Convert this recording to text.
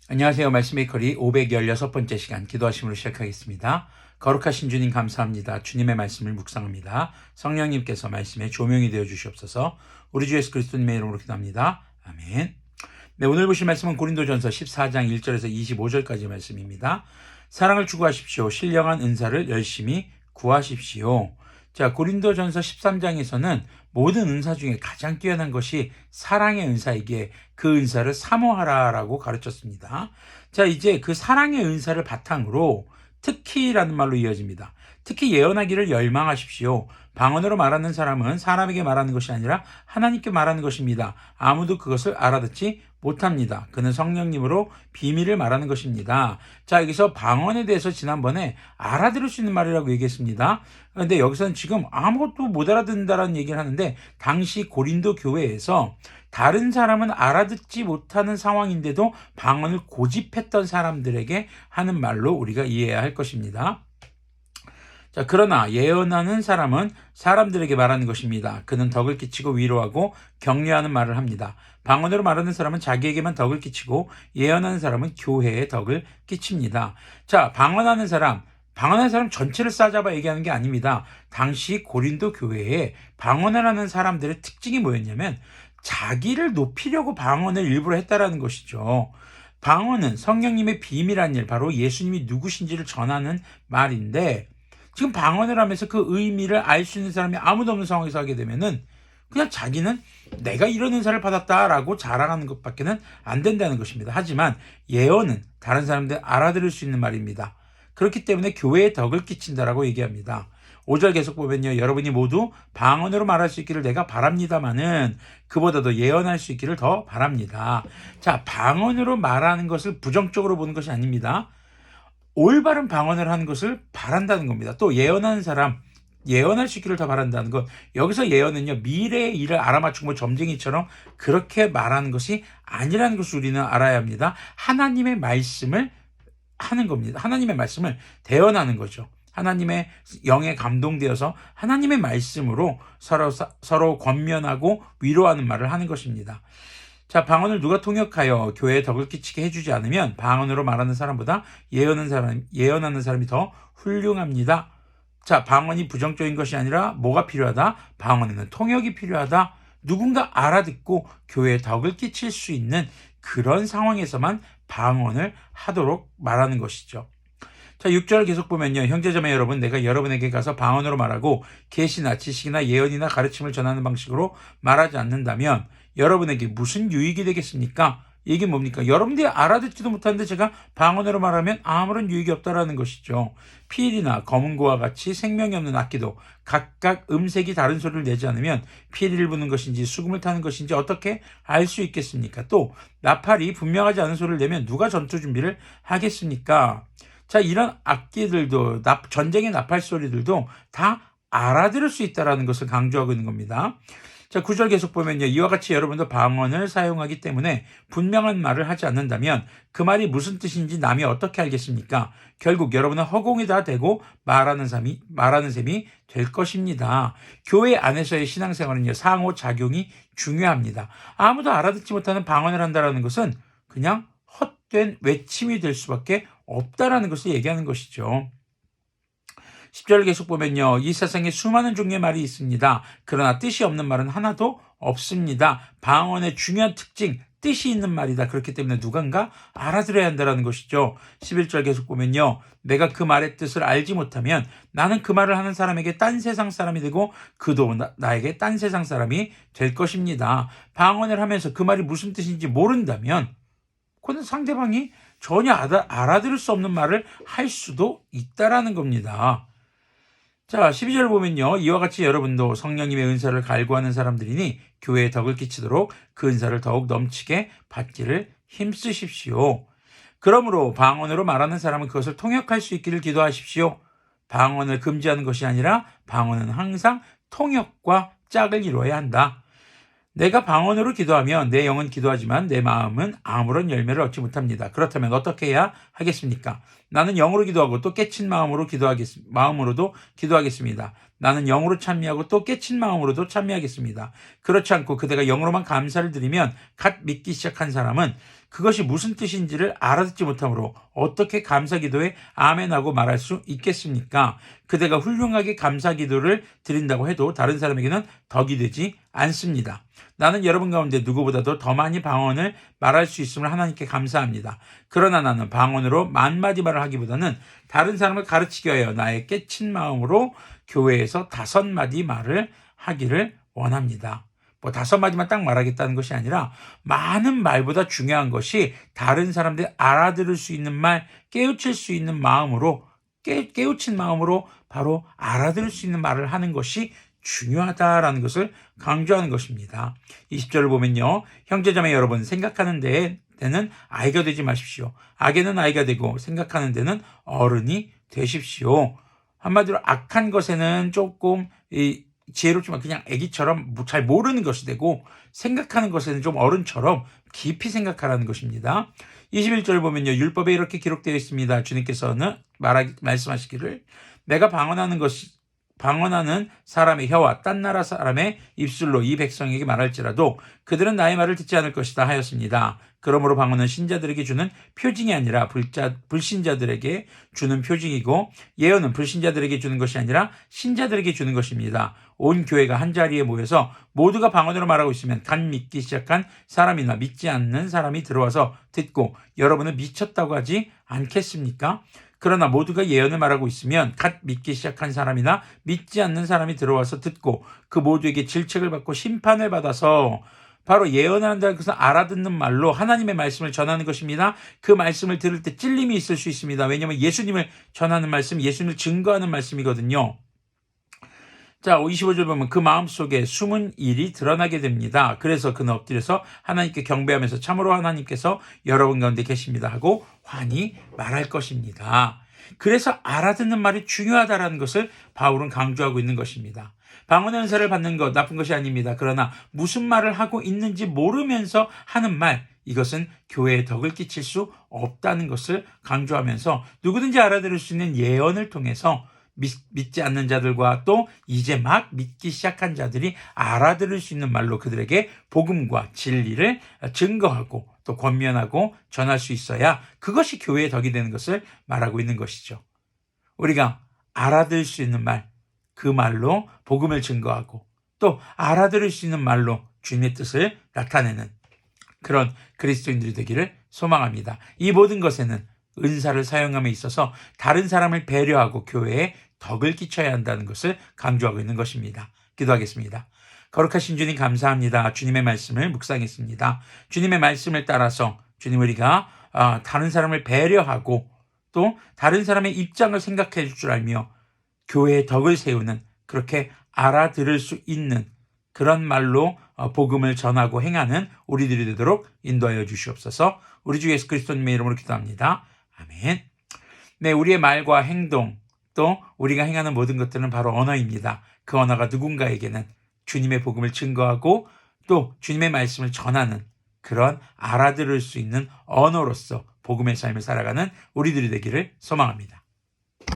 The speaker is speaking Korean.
안녕하세요. 말씀메이커리 516번째 시간 기도하심으로 시작하겠습니다. 거룩하신 주님 감사합니다. 주님의 말씀을 묵상합니다. 성령님께서 말씀에 조명이 되어 주시옵소서. 우리 주 예수 그리스도님의 이름으로 기도합니다. 아멘. 네, 오늘 보실 말씀은 고린도전서 14장 1절에서 25절까지 말씀입니다. 사랑을 추구하십시오. 신령한 은사를 열심히 구하십시오. 자, 고린도전서 13장에서는 모든 은사 중에 가장 뛰어난 것이 사랑의 은사이기에 그 은사를 사모하라라고 가르쳤습니다. 자, 이제 그 사랑의 은사를 바탕으로 특히라는 말로 이어집니다. 특히 예언하기를 열망하십시오. 방언으로 말하는 사람은 사람에게 말하는 것이 아니라 하나님께 말하는 것입니다. 아무도 그것을 알아듣지 못합니다. 그는 성령님으로 비밀을 말하는 것입니다. 자, 여기서 방언에 대해서 지난번에 알아들을 수 있는 말이라고 얘기했습니다. 그런데 여기서는 지금 아무것도 못 알아듣는다라는 얘기를 하는데, 당시 고린도 교회에서 다른 사람은 알아듣지 못하는 상황인데도 방언을 고집했던 사람들에게 하는 말로 우리가 이해해야 할 것입니다. 자, 그러나 예언하는 사람은 사람들에게 말하는 것입니다. 그는 덕을 끼치고 위로하고 격려하는 말을 합니다. 방언으로 말하는 사람은 자기에게만 덕을 끼치고 예언하는 사람은 교회에 덕을 끼칩니다. 자, 방언하는 사람 전체를 싸잡아 얘기하는 게 아닙니다. 당시 고린도 교회에 방언을 하는 사람들의 특징이 뭐였냐면 자기를 높이려고 방언을 일부러 했다라는 것이죠. 방언은 성령님의 비밀한 일, 바로 예수님이 누구신지를 전하는 말인데, 지금 방언을 하면서 그 의미를 알 수 있는 사람이 아무도 없는 상황에서 하게 되면은 그냥 자기는 내가 이런 은사를 받았다라고 자랑하는 것밖에는 안 된다는 것입니다. 하지만 예언은 다른 사람들 알아들을 수 있는 말입니다. 그렇기 때문에 교회에 덕을 끼친다라고 얘기합니다. 5절 계속 보면요, 여러분이 모두 방언으로 말할 수 있기를 내가 바랍니다마는 그보다도 예언할 수 있기를 더 바랍니다. 자, 방언으로 말하는 것을 부정적으로 보는 것이 아닙니다. 올바른 방언을 하는 것을 바란다는 겁니다. 또 예언하는 사람, 예언할 수 있기를 더 바란다는 것. 여기서 예언은요, 미래의 일을 알아맞추고 뭐 점쟁이처럼 그렇게 말하는 것이 아니라는 것을 우리는 알아야 합니다. 하나님의 말씀을 하는 겁니다. 하나님의 말씀을 대언하는 거죠. 하나님의 영에 감동되어서 하나님의 말씀으로 서로 권면하고 위로하는 말을 하는 것입니다. 자, 방언을 누가 통역하여 교회에 덕을 끼치게 해주지 않으면 방언으로 말하는 사람보다 예언하는 사람이 더 훌륭합니다. 자, 방언이 부정적인 것이 아니라 뭐가 필요하다? 방언에는 통역이 필요하다. 누군가 알아듣고 교회에 덕을 끼칠 수 있는 그런 상황에서만 방언을 하도록 말하는 것이죠. 자, 6절 계속 보면요, 형제자매 여러분, 내가 여러분에게 가서 방언으로 말하고 계시나 지식이나 예언이나 가르침을 전하는 방식으로 말하지 않는다면 여러분에게 무슨 유익이 되겠습니까? 이게 뭡니까? 여러분들이 알아듣지도 못하는데 제가 방언으로 말하면 아무런 유익이 없다라는 것이죠. 피일이나 검은고와 같이 생명이 없는 악기도 각각 음색이 다른 소리를 내지 않으면 피리를 부는 것인지 수금을 타는 것인지 어떻게 알 수 있겠습니까? 또 나팔이 분명하지 않은 소리를 내면 누가 전투 준비를 하겠습니까? 자, 이런 악기들도, 전쟁의 나팔 소리들도 다 알아들을 수 있다는 것을 강조하고 있는 겁니다. 자, 9절 계속 보면요, 이와 같이 여러분도 방언을 사용하기 때문에 분명한 말을 하지 않는다면 그 말이 무슨 뜻인지 남이 어떻게 알겠습니까? 결국 여러분은 허공이 다 되고 말하는 셈이 될 것입니다. 교회 안에서의 신앙생활은요, 상호작용이 중요합니다. 아무도 알아듣지 못하는 방언을 한다는 것은 그냥 헛된 외침이 될 수밖에 없다라는 것을 얘기하는 것이죠. 10절 계속 보면요, 이 세상에 수많은 종류의 말이 있습니다. 그러나 뜻이 없는 말은 하나도 없습니다. 방언의 중요한 특징, 뜻이 있는 말이다. 그렇기 때문에 누군가 알아들어야 한다는 것이죠. 11절 계속 보면요, 내가 그 말의 뜻을 알지 못하면 나는 그 말을 하는 사람에게 딴 세상 사람이 되고 그도 나에게 딴 세상 사람이 될 것입니다. 방언을 하면서 그 말이 무슨 뜻인지 모른다면 그건 상대방이 전혀 알아들을 수 없는 말을 할 수도 있다라는 겁니다. 자, 12절 보면요, 이와 같이 여러분도 성령님의 은사를 갈구하는 사람들이니 교회에 덕을 끼치도록 그 은사를 더욱 넘치게 받기를 힘쓰십시오. 그러므로 방언으로 말하는 사람은 그것을 통역할 수 있기를 기도하십시오. 방언을 금지하는 것이 아니라 방언은 항상 통역과 짝을 이루어야 한다. 내가 방언으로 기도하면 내 영은 기도하지만 내 마음은 아무런 열매를 얻지 못합니다. 그렇다면 어떻게 해야 하겠습니까? 나는 영으로 기도하고 또 깨친 마음으로도 기도하겠습니다. 나는 영으로 찬미하고 또 깨친 마음으로도 찬미하겠습니다. 그렇지 않고 그대가 영으로만 감사를 드리면 갓 믿기 시작한 사람은 그것이 무슨 뜻인지를 알아듣지 못하므로 어떻게 감사기도에 아멘하고 말할 수 있겠습니까? 그대가 훌륭하게 감사기도를 드린다고 해도 다른 사람에게는 덕이 되지 않습니다. 나는 여러분 가운데 누구보다도 더 많이 방언을 말할 수 있음을 하나님께 감사합니다. 그러나 나는 방언으로 만마디 말을 하기보다는 다른 사람을 가르치기 위하여 나의 깨친 마음으로 교회에서 5마디 말을 하기를 원합니다. 5마디만 딱 말하겠다는 것이 아니라 많은 말보다 중요한 것이 다른 사람들이 알아들을 수 있는 말, 깨우칠 수 있는 마음으로, 깨우친 마음으로 바로 알아들을 수 있는 말을 하는 것이 중요하다라는 것을 강조하는 것입니다. 20절을 보면요. 형제자매 여러분, 생각하는 데는 아이가 되지 마십시오. 악에는 아이가 되고 생각하는 데는 어른이 되십시오. 한마디로 악한 것에는 조금 지혜롭지만 그냥 아기처럼 잘 모르는 것이 되고, 생각하는 것에는 좀 어른처럼 깊이 생각하라는 것입니다. 21절 보면요. 율법에 이렇게 기록되어 있습니다. 주님께서는 말씀하시기를 내가 방언하는 사람의 혀와 딴 나라 사람의 입술로 이 백성에게 말할지라도 그들은 나의 말을 듣지 않을 것이다 하였습니다. 그러므로 방언은 신자들에게 주는 표징이 아니라 불신자들에게 주는 표징이고, 예언은 불신자들에게 주는 것이 아니라 신자들에게 주는 것입니다. 온 교회가 한자리에 모여서 모두가 방언으로 말하고 있으면 갓 믿기 시작한 사람이나 믿지 않는 사람이 들어와서 듣고 여러분은 미쳤다고 하지 않겠습니까? 그러나 모두가 예언을 말하고 있으면 갓 믿기 시작한 사람이나 믿지 않는 사람이 들어와서 듣고 그 모두에게 질책을 받고 심판을 받아서, 바로 예언한다는 것은 알아듣는 말로 하나님의 말씀을 전하는 것입니다. 그 말씀을 들을 때 찔림이 있을 수 있습니다. 왜냐하면 예수님을 전하는 말씀, 예수님을 증거하는 말씀이거든요. 자, 25절 보면 그 마음속에 숨은 일이 드러나게 됩니다. 그래서 그는 엎드려서 하나님께 경배하면서 참으로 하나님께서 여러분 가운데 계십니다 하고 환히 말할 것입니다. 그래서 알아듣는 말이 중요하다는 것을 바울은 강조하고 있는 것입니다. 방언의 은사를 받는 것 나쁜 것이 아닙니다. 그러나 무슨 말을 하고 있는지 모르면서 하는 말, 이것은 교회에 덕을 끼칠 수 없다는 것을 강조하면서 누구든지 알아들을 수 있는 예언을 통해서 믿지 않는 자들과 또 이제 막 믿기 시작한 자들이 알아들을 수 있는 말로 그들에게 복음과 진리를 증거하고 또 권면하고 전할 수 있어야 그것이 교회의 덕이 되는 것을 말하고 있는 것이죠. 우리가 알아들을 수 있는 말, 그 말로 복음을 증거하고 또 알아들을 수 있는 말로 주님의 뜻을 나타내는 그런 그리스도인들이 되기를 소망합니다. 이 모든 것에는 은사를 사용함에 있어서 다른 사람을 배려하고 교회에 덕을 끼쳐야 한다는 것을 강조하고 있는 것입니다. 기도하겠습니다. 거룩하신 주님 감사합니다. 주님의 말씀을 묵상했습니다. 주님의 말씀을 따라서 주님, 우리가 다른 사람을 배려하고 또 다른 사람의 입장을 생각해 줄 줄 알며 교회의 덕을 세우는, 그렇게 알아들을 수 있는 그런 말로 복음을 전하고 행하는 우리들이 되도록 인도하여 주시옵소서. 우리 주 예수 그리스도님의 이름으로 기도합니다. 아멘. 네, 우리의 말과 행동 또 우리가 행하는 모든 것들은 바로 언어입니다. 그 언어가 누군가에게는 주님의 복음을 증거하고 또 주님의 말씀을 전하는 그런 알아들을 수 있는 언어로서 복음의 삶을 살아가는 우리들이 되기를 소망합니다.